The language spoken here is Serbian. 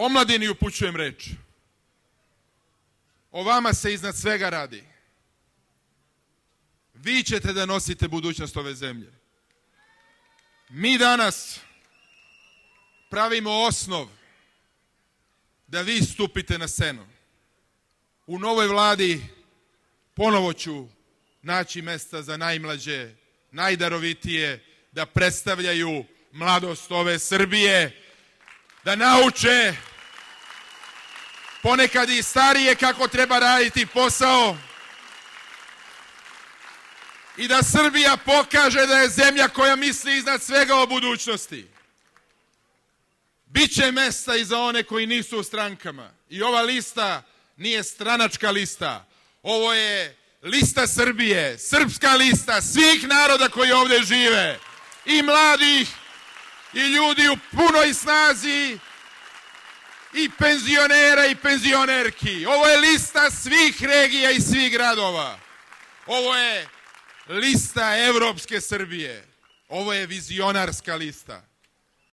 omladini upućujem reč. O vama se iznad svega radi. Vi ćete da nosite budućnost ove zemlje. Mi danas pravimo osnov da vi stupite na scenu. U novoj vladi ponovo ću naći mesta za najmlađe, najdarovitije, da predstavljaju mladost ove Srbije, da nauče ponekad i starije kako treba raditi posao i da Srbija pokaže da je zemlja koja misli iznad svega o budućnosti. Biće mesta i za one koji nisu u strankama. I ova lista nije stranačka lista. Ovo je lista Srbije, srpska lista svih naroda koji ovdje žive. I mladih, i ljudi u punoj snazi, i penzionera i penzionerki. Ovo je lista svih regija i svih gradova. Ovo je lista evropske Srbije. Ovo je vizionarska lista.